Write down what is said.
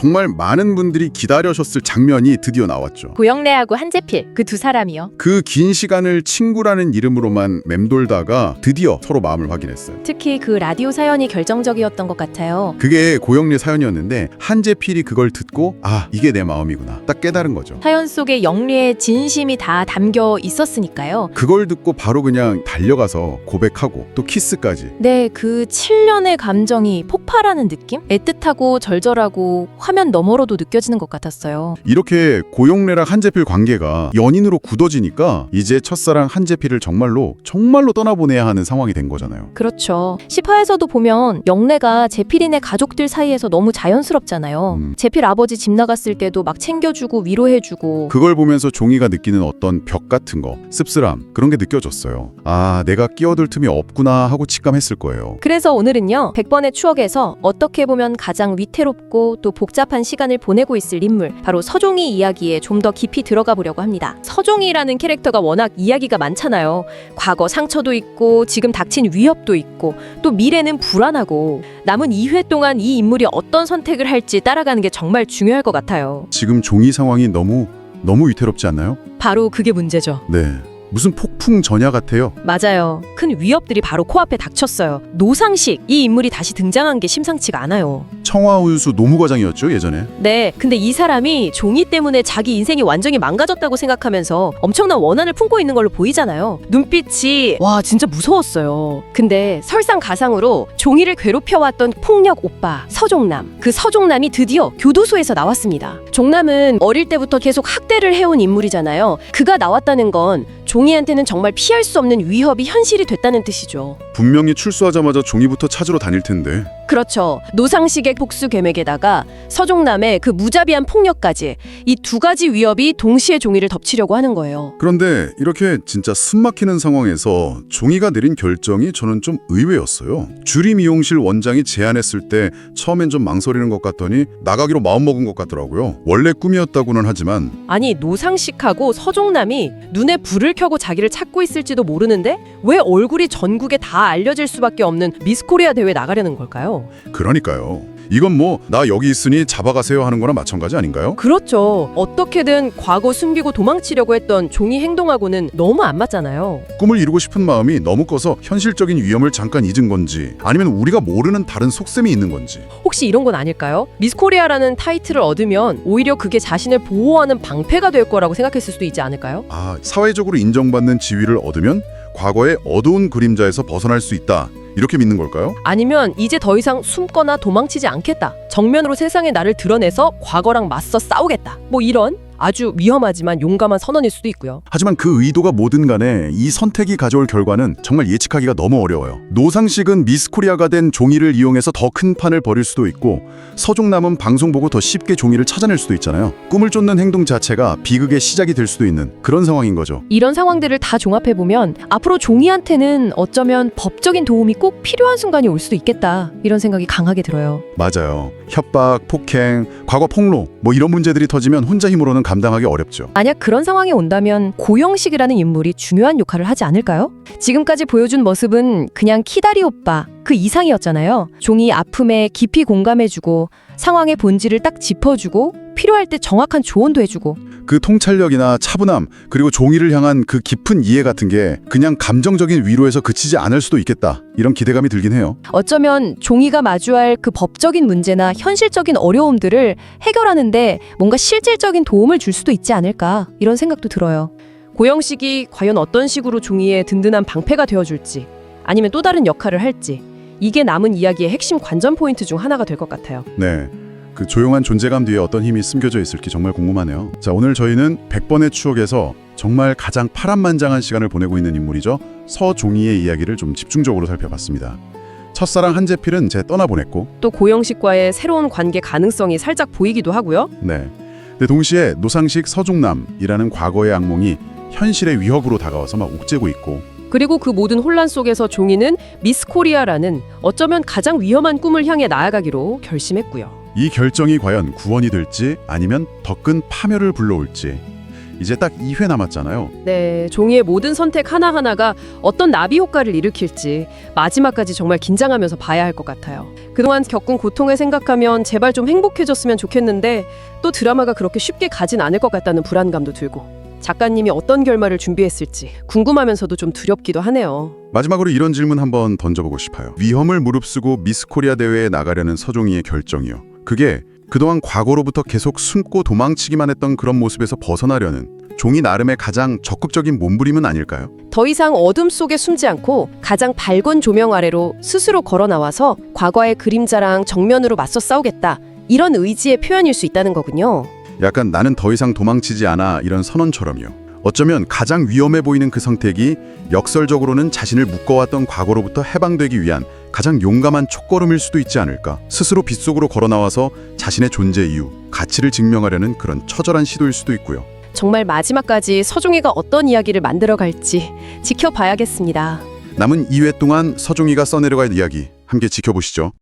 정말 많은 분들이 기다려셨을 장면이 드디어 나왔죠. 고영래하고 한재필 그 두 사람이요. 그 긴 시간을 친구라는 이름으로만 맴돌다가 드디어 서로 마음을 확인했어요. 특히 그 라디오 사연이 결정적이었던 것 같아요. 그게 고영래 사연이었는데 한재필이 그걸 듣고 아, 이게 내 마음이구나 딱 깨달은 거죠. 사연 속에 영리의 진심이 다 담겨 있었으니까요. 그걸 듣고 바로 그냥 달려가서 고백하고 또 키스까지. 네, 그 7년의 감정이 폭발하는 느낌? 애틋하고 절절하고 화면 너머로도 느껴지는 것 같았어요. 이렇게 고영래랑 한재필 관계가 연인으로 굳어지니까 이제 첫사랑 한재필을 정말로 떠나보내야 하는 상황이 된 거잖아요. 그렇죠. 10화에서도 보면 영래가 재필이네 가족들 사이에서 너무 자연스럽잖아요. 재필 아버지 집 나갔을 때도 막 챙겨주고 위로해주고. 그걸 보면서 종이가 느끼는 어떤 벽 같은 거, 씁쓸함 그런 게 느껴졌어요. 아, 내가 끼어들 틈이 없구나 하고 직감했을 거예요. 그래서 오늘은요, 100번의 추억에서 어떻게 보면 가장 위태롭고 또 복잡한 시간을 보내고 있을 인물, 바로 서종이 이야기에 좀 더 깊이 들어가 보려고 합니다. 서종이라는 캐릭터가 워낙 이야기가 많잖아요. 과거 상처도 있고 지금 닥친 위협도 있고 또 미래는 불안하고, 남은 2회 동안 이 인물이 어떤 선택을 할지 따라가는 게 정말 중요할 것 같아요. 지금 종이 상황이 너무 위태롭지 않나요? 바로 그게 문제죠. 네. 무슨 폭풍 전야 같아요. 맞아요. 큰 위협들이 바로 코앞에 닥쳤어요. 노상식, 이 인물이 다시 등장한 게 심상치가 않아요. 청화운수 노무과장이었죠, 예전에. 네, 근데 이 사람이 종이 때문에 자기 인생이 완전히 망가졌다고 생각하면서 엄청난 원한을 품고 있는 걸로 보이잖아요. 눈빛이 와 진짜 무서웠어요. 근데 설상가상으로 종이를 괴롭혀왔던 폭력 오빠 서종남, 그 서종남이 드디어 교도소에서 나왔습니다. 종남은 어릴 때부터 계속 학대를 해온 인물이잖아요. 그가 나왔다는 건 종이한테는 정말 피할 수 없는 위협이 현실이 됐다는 뜻이죠. 분명히 출소하자마자 종이부터 찾으러 다닐 텐데. 그렇죠. 노상식의 복수 계획에다가 서종남의 그 무자비한 폭력까지, 이 두 가지 위협이 동시에 종이를 덮치려고 하는 거예요. 그런데 이렇게 진짜 숨막히는 상황에서 종이가 내린 결정이 저는 좀 의외였어요. 주립미용실 원장이 제안했을 때 처음엔 좀 망설이는 것 같더니 나가기로 마음먹은 것 같더라고요. 원래 꿈이었다고는 하지만 아니, 노상식하고 서종남이 눈에 불을 켜고 자기를 찾고 있을지도 모르는데 왜 얼굴이 전국에 다 알려질 수밖에 없는 미스코리아 대회 나가려는 걸까요? 그러니까요. 이건 뭐 나 여기 있으니 잡아가세요 하는 거나 마찬가지 아닌가요? 그렇죠. 어떻게든 과거 숨기고 도망치려고 했던 종이 행동하고는 너무 안 맞잖아요. 꿈을 이루고 싶은 마음이 너무 커서 현실적인 위험을 잠깐 잊은 건지 아니면 우리가 모르는 다른 속셈이 있는 건지. 혹시 이런 건 아닐까요? 미스코리아라는 타이틀을 얻으면 오히려 그게 자신을 보호하는 방패가 될 거라고 생각했을 수도 있지 않을까요? 아, 사회적으로 인정받는 지위를 얻으면 과거의 어두운 그림자에서 벗어날 수 있다. 이렇게 믿는 걸까요? 아니면 이제 더 이상 숨거나 도망치지 않겠다. 정면으로 세상에 나를 드러내서 과거랑 맞서 싸우겠다. 뭐 이런 아주 위험하지만 용감한 선언일 수도 있고요. 하지만 그 의도가 뭐든 간에 이 선택이 가져올 결과는 정말 예측하기가 너무 어려워요. 노상식은 미스코리아가 된 종이를 이용해서 더 큰 판을 벌일 수도 있고, 서종남은 방송 보고 더 쉽게 종이를 찾아낼 수도 있잖아요. 꿈을 쫓는 행동 자체가 비극의 시작이 될 수도 있는 그런 상황인 거죠. 이런 상황들을 다 종합해보면 앞으로 종이한테는 어쩌면 법적인 도움이 꼭 필요한 순간이 올 수도 있겠다, 이런 생각이 강하게 들어요. 맞아요. 협박, 폭행, 과거 폭로 뭐 이런 문제들이 터지면 혼자 힘으로는 감당하기 어렵죠. 만약 그런 상황이 온다면 고영식이라는 인물이 중요한 역할을 하지 않을까요? 지금까지 보여준 모습은 그냥 키다리 오빠 그 이상이었잖아요. 종이 아픔에 깊이 공감해주고 상황의 본질을 딱 짚어주고 필요할 때 정확한 조언도 해주고, 그 통찰력이나 차분함 그리고 종이를 향한 그 깊은 이해 같은 게 그냥 감정적인 위로에서 그치지 않을 수도 있겠다, 이런 기대감이 들긴 해요. 어쩌면 종이가 마주할 그 법적인 문제나 현실적인 어려움들을 해결하는데 뭔가 실질적인 도움을 줄 수도 있지 않을까, 이런 생각도 들어요. 고영식이 과연 어떤 식으로 종이의 든든한 방패가 되어줄지, 아니면 또 다른 역할을 할지, 이게 남은 이야기의 핵심 관전 포인트 중 하나가 될 것 같아요. 네, 그 조용한 존재감 뒤에 어떤 힘이 숨겨져 있을지 정말 궁금하네요. 자, 오늘 저희는 100번의 추억에서 정말 가장 파란만장한 시간을 보내고 있는 인물이죠. 서종이의 이야기를 좀 집중적으로 살펴봤습니다. 첫사랑 한재필은 제 떠나보냈고, 또 고영식과의 새로운 관계 가능성이 살짝 보이기도 하고요. 네, 근데 동시에 노상식 서종남이라는 과거의 악몽이 현실의 위협으로 다가와서 막 옥죄고 있고, 그리고 그 모든 혼란 속에서 종이는 미스코리아라는 어쩌면 가장 위험한 꿈을 향해 나아가기로 결심했고요. 이 결정이 과연 구원이 될지 아니면 더 큰 파멸을 불러올지, 이제 딱 2회 남았잖아요. 네, 종이의 모든 선택 하나하나가 어떤 나비 효과를 일으킬지 마지막까지 정말 긴장하면서 봐야 할 것 같아요. 그동안 겪은 고통을 생각하면 제발 좀 행복해졌으면 좋겠는데 또 드라마가 그렇게 쉽게 가진 않을 것 같다는 불안감도 들고 작가님이 어떤 결말을 준비했을지 궁금하면서도 좀 두렵기도 하네요. 마지막으로 이런 질문 한번 던져보고 싶어요. 위험을 무릅쓰고 미스 코리아 대회에 나가려는 서종이의 결정이요. 그게 그동안 과거로부터 계속 숨고 도망치기만 했던 그런 모습에서 벗어나려는 종이 나름의 가장 적극적인 몸부림은 아닐까요? 더 이상 어둠 속에 숨지 않고 가장 밝은 조명 아래로 스스로 걸어 나와서 과거의 그림자랑 정면으로 맞서 싸우겠다. 이런 의지의 표현일 수 있다는 거군요. 약간 나는 더 이상 도망치지 않아 이런 선언처럼요. 어쩌면 가장 위험해 보이는 그 선택이 역설적으로는 자신을 묶어왔던 과거로부터 해방되기 위한 가장 용감한 첫걸음일 수도 있지 않을까. 스스로 빛 속으로 걸어 나와서 자신의 존재 이유, 가치를 증명하려는 그런 처절한 시도일 수도 있고요. 정말 마지막까지 서종이가 어떤 이야기를 만들어 갈지 지켜봐야겠습니다. 남은 2회 동안 서종이가 써내려갈 이야기 함께 지켜보시죠.